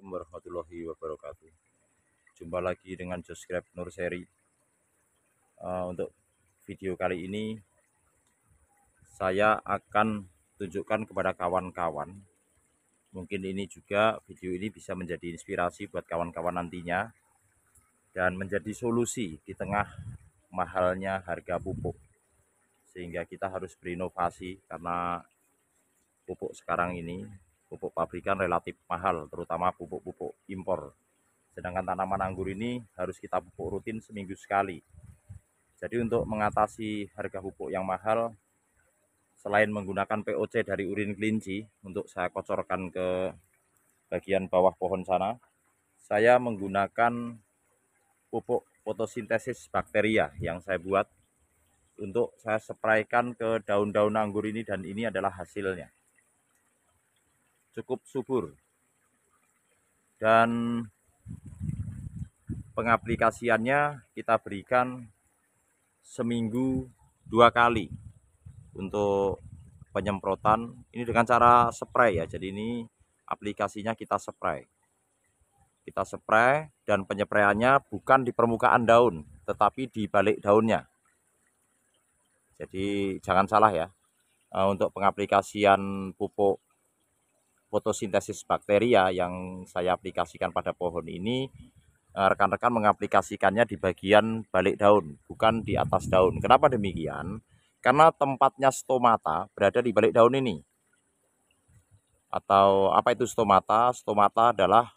Assalamualaikum warahmatullahi wabarakatuh. Jumpa lagi dengan Josgrab Nur Seri. Untuk video kali ini saya akan tunjukkan kepada kawan-kawan. Mungkin ini juga video ini bisa menjadi inspirasi buat kawan-kawan nantinya dan menjadi solusi di tengah mahalnya harga pupuk. Sehingga kita harus berinovasi karena pupuk sekarang ini, pupuk pabrikan relatif mahal, terutama pupuk-pupuk impor. Sedangkan tanaman anggur ini harus kita pupuk rutin seminggu sekali. Jadi untuk mengatasi harga pupuk yang mahal, selain menggunakan POC dari urin kelinci untuk saya kocorkan ke bagian bawah pohon sana, saya menggunakan pupuk fotosintesis bakteria yang saya buat untuk saya spraykan ke daun-daun anggur ini, dan ini adalah hasilnya. Cukup subur. Dan pengaplikasiannya kita berikan seminggu 2 kali untuk penyemprotan. Ini dengan cara spray ya, jadi ini aplikasinya kita spray dan penyepraiannya bukan di permukaan daun tetapi di balik daunnya. Jadi jangan salah ya, untuk pengaplikasian pupuk fotosintesis bakteria yang saya aplikasikan pada pohon ini, rekan-rekan mengaplikasikannya di bagian balik daun, bukan di atas daun. Kenapa demikian? Karena tempatnya stomata berada di balik daun ini. Atau apa itu stomata? Stomata adalah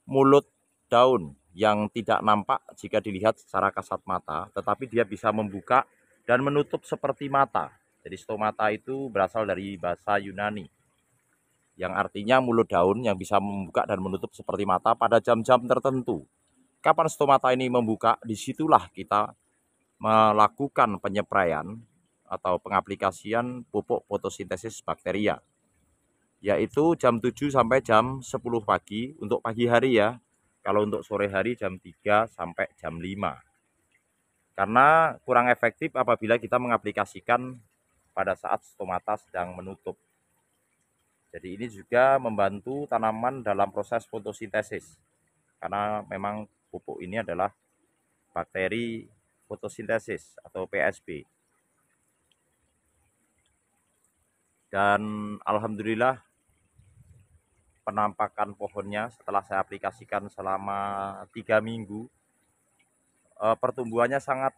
mulut daun yang tidak nampak jika dilihat secara kasat mata, tetapi dia bisa membuka dan menutup seperti mata. Jadi stomata itu berasal dari bahasa Yunani, yang artinya mulut daun yang bisa membuka dan menutup seperti mata pada jam-jam tertentu. Kapan stomata ini membuka, disitulah kita melakukan penyepraian atau pengaplikasian pupuk fotosintesis bakteria, yaitu jam 7 sampai jam 10 pagi untuk pagi hari ya. Kalau untuk sore hari jam 3 sampai jam 5. Karena kurang efektif apabila kita mengaplikasikan pada saat stomata sedang menutup. Jadi ini juga membantu tanaman dalam proses fotosintesis. Karena memang pupuk ini adalah bakteri fotosintesis atau PSB. Dan alhamdulillah penampakan pohonnya setelah saya aplikasikan selama 3 minggu, pertumbuhannya sangat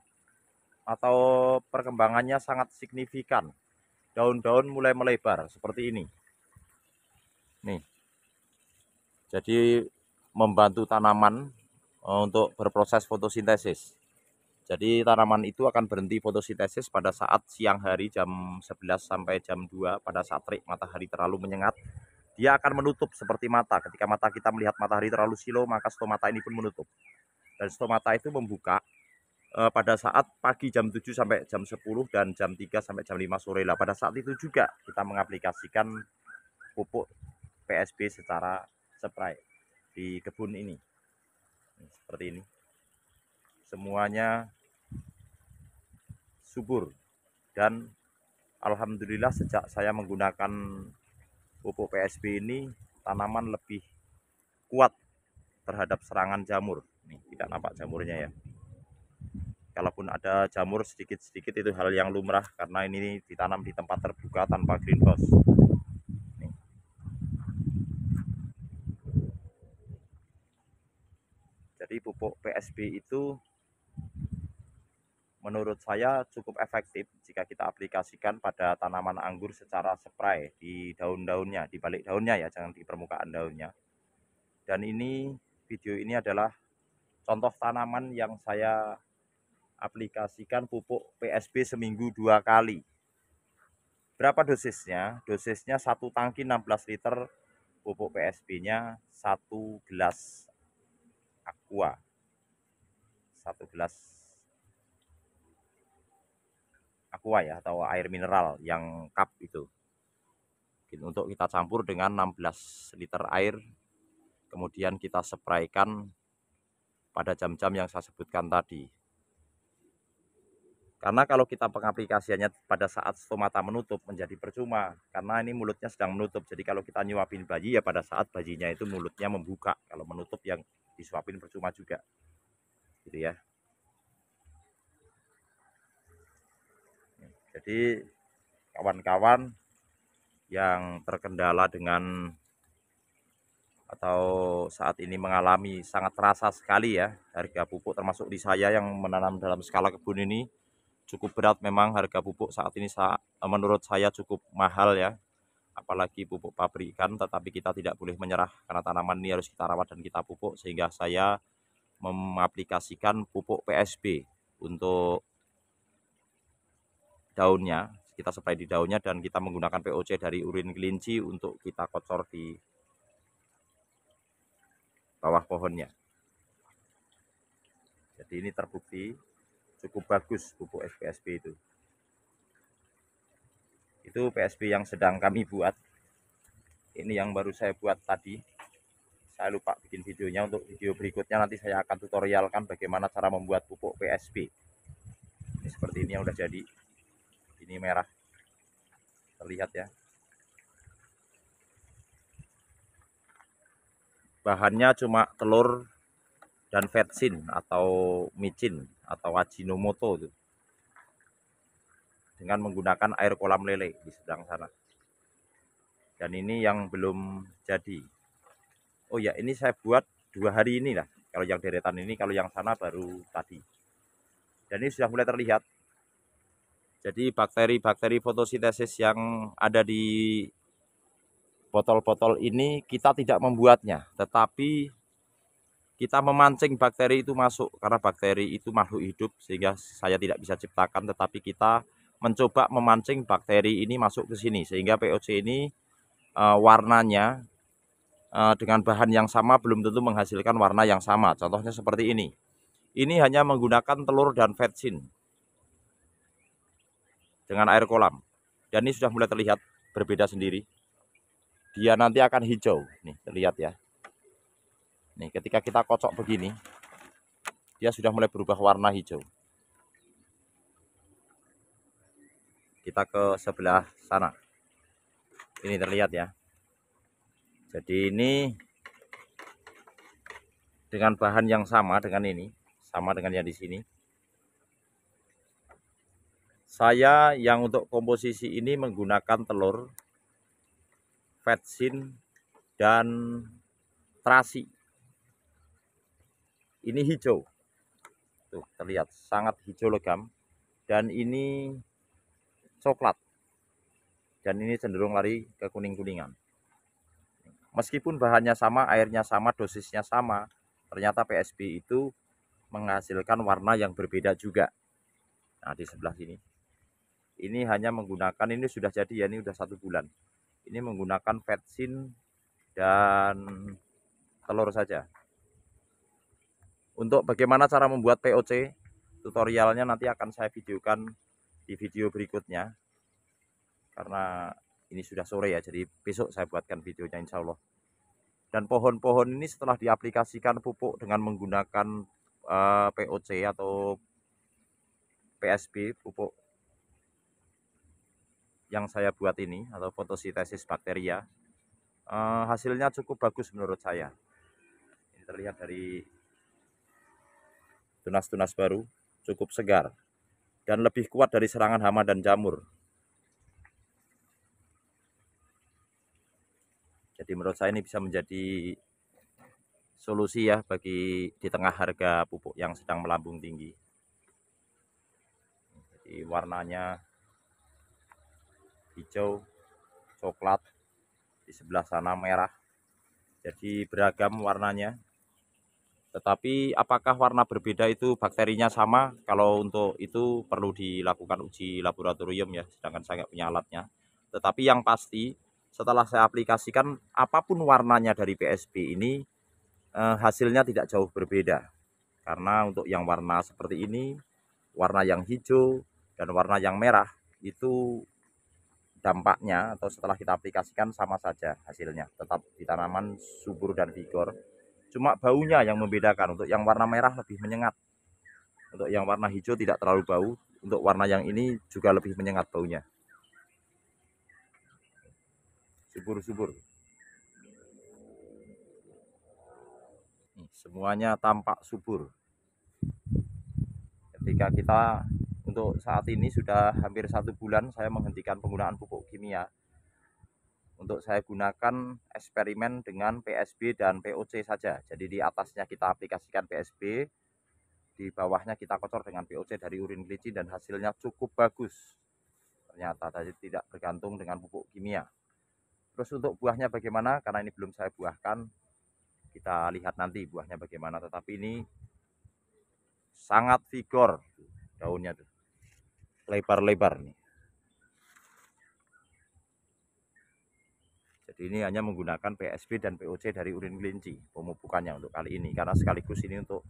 atau perkembangannya sangat signifikan. Daun-daun mulai melebar seperti ini. Nih. Jadi membantu tanaman untuk berproses fotosintesis. Jadi tanaman itu akan berhenti fotosintesis pada saat siang hari jam 11 sampai jam 2, pada saat terik matahari terlalu menyengat. Dia akan menutup seperti mata. Ketika mata kita melihat matahari terlalu silau, maka stomata ini pun menutup. Dan stomata itu membuka pada saat pagi jam 7 sampai jam 10 dan jam 3 sampai jam 5 sore. Lah pada saat itu juga kita mengaplikasikan pupuk PSB secara spray di kebun ini. Seperti ini. Semuanya subur, dan alhamdulillah sejak saya menggunakan pupuk PSB ini, tanaman lebih kuat terhadap serangan jamur. Nih, tidak nampak jamurnya ya. Kalaupun ada jamur sedikit-sedikit itu hal yang lumrah karena ini ditanam di tempat terbuka tanpa greenhouse. Nih. Jadi pupuk PSB itu menurut saya cukup efektif jika kita aplikasikan pada tanaman anggur secara spray di daun-daunnya, di balik daunnya ya, jangan di permukaan daunnya. Dan ini video ini adalah contoh tanaman yang saya aplikasikan pupuk PSB seminggu 2 kali. Berapa dosisnya? Dosisnya 1 tangki 16 liter pupuk PSB-nya, 1 gelas aqua. 1 gelas aqua ya, atau air mineral yang cup itu. Untuk kita campur dengan 16 liter air, kemudian kita spraykan pada jam-jam yang saya sebutkan tadi. Karena kalau kita pengaplikasiannya pada saat stomata menutup menjadi percuma, karena ini mulutnya sedang menutup. Jadi kalau kita nyuapin bayi ya pada saat bayinya itu mulutnya membuka. Kalau menutup yang disuapin percuma juga. Gitu ya. Jadi kawan-kawan yang terkendala dengan atau saat ini mengalami sangat terasa sekali ya harga pupuk, termasuk di saya yang menanam dalam skala kebun ini cukup berat. Memang harga pupuk saat ini menurut saya cukup mahal ya, apalagi pupuk pabrikan. Tetapi kita tidak boleh menyerah karena tanaman ini harus kita rawat dan kita pupuk, sehingga saya mengaplikasikan pupuk PSB untuk daunnya. Kita spray di daunnya dan kita menggunakan POC dari urin kelinci untuk kita kocor di bawah pohonnya. Jadi ini terbukti cukup bagus pupuk PSB itu. Itu PSB yang sedang kami buat. Ini yang baru saya buat tadi. Saya lupa bikin videonya. Untuk video berikutnya nanti saya akan tutorialkan bagaimana cara membuat pupuk PSB. Ini seperti ini yang udah jadi. Ini merah. Terlihat ya. Bahannya cuma telur dan vetsin atau micin atau ajinomoto itu, dengan menggunakan air kolam lele di seberang sana. Dan ini yang belum jadi. Oh ya, ini saya buat 2 hari ini lah. Kalau yang deretan ini, kalau yang sana baru tadi. Dan ini sudah mulai terlihat. Jadi bakteri-bakteri fotosintesis yang ada di botol-botol ini kita tidak membuatnya, tetapi kita memancing bakteri itu masuk, karena bakteri itu makhluk hidup sehingga saya tidak bisa ciptakan, tetapi kita mencoba memancing bakteri ini masuk ke sini sehingga POC ini warnanya dengan bahan yang sama belum tentu menghasilkan warna yang sama. Contohnya seperti ini. Ini hanya menggunakan telur dan vetsin dengan air kolam. Dan ini sudah mulai terlihat berbeda sendiri. Dia nanti akan hijau. Nih, terlihat ya. Nih, ketika kita kocok begini, dia sudah mulai berubah warna hijau. Kita ke sebelah sana. Ini terlihat ya. Jadi ini dengan bahan yang sama dengan ini, sama dengan yang di sini. Saya yang untuk komposisi ini menggunakan telur, vetsin, dan terasi. Ini hijau. Tuh, terlihat sangat hijau legam. Dan ini coklat. Dan ini cenderung lari ke kuning-kuningan. Meskipun bahannya sama, airnya sama, dosisnya sama, ternyata PSB itu menghasilkan warna yang berbeda juga. Nah, di sebelah sini. Ini hanya menggunakan, ini sudah jadi ya, ini sudah 1 bulan. Ini menggunakan vetsin dan telur saja. Untuk bagaimana cara membuat POC, tutorialnya nanti akan saya videokan di video berikutnya. Karena ini sudah sore ya, jadi besok saya buatkan videonya insya Allah. Dan pohon-pohon ini setelah diaplikasikan pupuk dengan menggunakan POC atau PSB, pupuk yang saya buat ini, atau fotosintesis bakteria, hasilnya cukup bagus menurut saya. Ini terlihat dari tunas-tunas baru, cukup segar, dan lebih kuat dari serangan hama dan jamur. Jadi menurut saya ini bisa menjadi solusi ya bagi di tengah harga pupuk yang sedang melambung tinggi. Jadi warnanya hijau, coklat, di sebelah sana merah. Jadi beragam warnanya. Tetapi apakah warna berbeda itu bakterinya sama? Kalau untuk itu perlu dilakukan uji laboratorium ya, sedangkan saya nggak punya alatnya. Tetapi yang pasti setelah saya aplikasikan, apapun warnanya dari PSB ini, hasilnya tidak jauh berbeda. Karena untuk yang warna seperti ini, warna yang hijau, dan warna yang merah, itu dampaknya atau setelah kita aplikasikan sama saja hasilnya. Tetap di tanaman subur dan vigor. Cuma baunya yang membedakan. Untuk yang warna merah lebih menyengat. Untuk yang warna hijau tidak terlalu bau. untuk warna yang ini juga lebih menyengat baunya. Subur-subur. Semuanya tampak subur. Ketika kita untuk saat ini sudah hampir 1 bulan saya menghentikan penggunaan pupuk kimia. Untuk saya gunakan eksperimen dengan PSB dan POC saja. Jadi di atasnya kita aplikasikan PSB, di bawahnya kita kocor dengan POC dari urin kelinci dan hasilnya cukup bagus. Ternyata tadi tidak bergantung dengan pupuk kimia. Terus untuk buahnya bagaimana? Karena ini belum saya buahkan, kita lihat nanti buahnya bagaimana. Tetapi ini sangat vigor daunnya tuh, lebar-lebar nih. Jadi ini hanya menggunakan PSB dan POC dari urin kelinci pemupukannya untuk kali ini, karena sekaligus ini untuk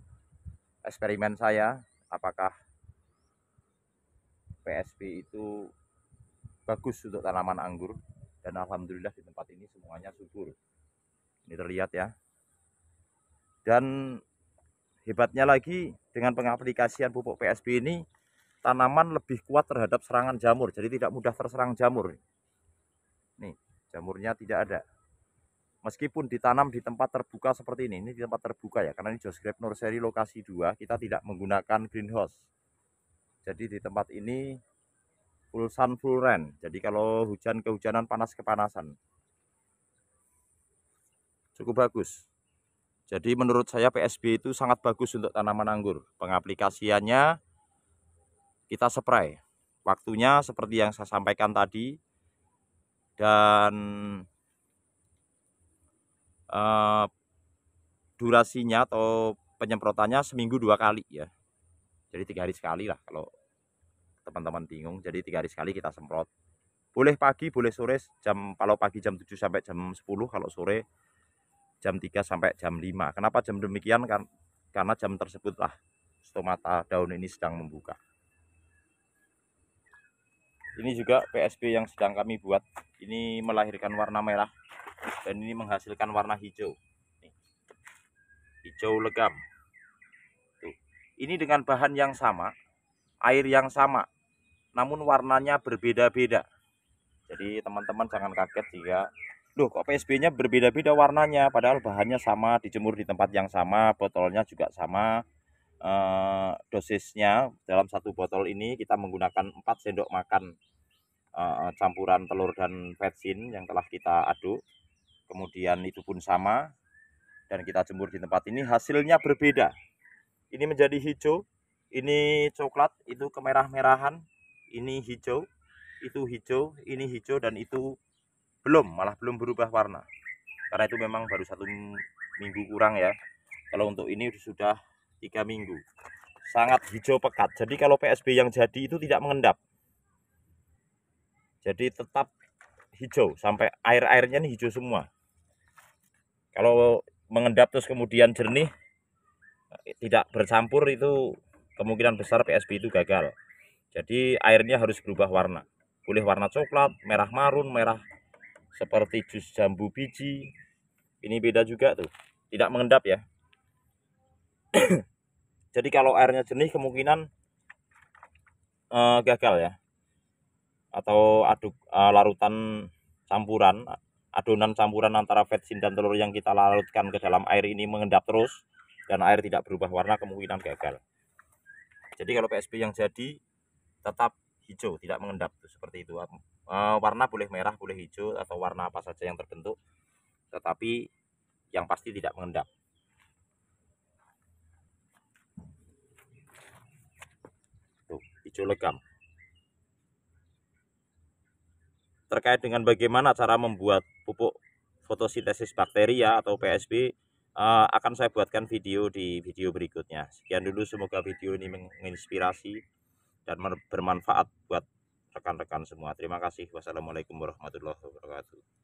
eksperimen saya apakah PSB itu bagus untuk tanaman anggur, dan alhamdulillah di tempat ini semuanya subur. Ini terlihat ya. Dan hebatnya lagi dengan pengaplikasian pupuk PSB ini tanaman lebih kuat terhadap serangan jamur, jadi tidak mudah terserang jamur. Nih, jamurnya tidak ada. Meskipun ditanam di tempat terbuka seperti ini di tempat terbuka ya, karena ini Josh Grape Nursery lokasi 2, kita tidak menggunakan greenhouse. Jadi di tempat ini full sun full rain. Jadi kalau hujan kehujanan, panas kepanasan. Cukup bagus. Jadi menurut saya PSB itu sangat bagus untuk tanaman anggur. Pengaplikasiannya kita spray. Waktunya seperti yang saya sampaikan tadi. Dan durasinya atau penyemprotannya seminggu 2 kali ya. Jadi 3 hari sekali lah kalau teman-teman bingung. Jadi 3 hari sekali kita semprot. Boleh pagi, boleh sore, kalau pagi jam 7 sampai jam 10, kalau sore jam 3 sampai jam 5. Kenapa jam demikian? Karena jam tersebutlah stomata daun ini sedang membuka. Ini juga PSB yang sedang kami buat. Ini melahirkan warna merah dan ini menghasilkan warna hijau. Hijau legam. Tuh. Ini dengan bahan yang sama, air yang sama, namun warnanya berbeda-beda. Jadi teman-teman jangan kaget jika loh kok PSB-nya berbeda-beda warnanya, padahal bahannya sama, dijemur di tempat yang sama, botolnya juga sama. Dosisnya dalam 1 botol ini kita menggunakan 4 sendok makan campuran telur dan vetsin yang telah kita aduk. Kemudian itu pun sama, dan kita jemur di tempat ini, hasilnya berbeda. Ini menjadi hijau, ini coklat, itu kemerah-merahan, ini hijau, itu hijau, ini hijau, dan itu malah belum berubah warna. Karena itu memang baru 1 minggu kurang ya. Kalau untuk ini sudah 3 minggu. Sangat hijau pekat. Jadi kalau PSB yang jadi itu tidak mengendap. Jadi tetap hijau sampai air-airnya ini hijau semua. Kalau mengendap terus kemudian jernih, tidak bercampur, itu kemungkinan besar PSB itu gagal. Jadi airnya harus berubah warna. Boleh warna coklat, merah marun, merah seperti jus jambu biji. Ini beda juga tuh, tidak mengendap ya. Jadi kalau airnya jernih kemungkinan gagal ya. Atau larutan campuran, adonan campuran antara vetsin dan telur yang kita larutkan ke dalam air ini mengendap terus dan air tidak berubah warna, kemungkinan gagal. Jadi kalau PSB yang jadi tetap hijau, tidak mengendap tuh, seperti itu. Warna boleh merah, boleh hijau, atau warna apa saja yang terbentuk, tetapi yang pasti tidak mengendap. Tuh, hijau legam. Terkait dengan bagaimana cara membuat pupuk fotosintesis bakteria atau PSB, akan saya buatkan video di video berikutnya. Sekian dulu, semoga video ini menginspirasi dan bermanfaat buat rekan-rekan semua. Terima kasih. Wassalamualaikum warahmatullahi wabarakatuh.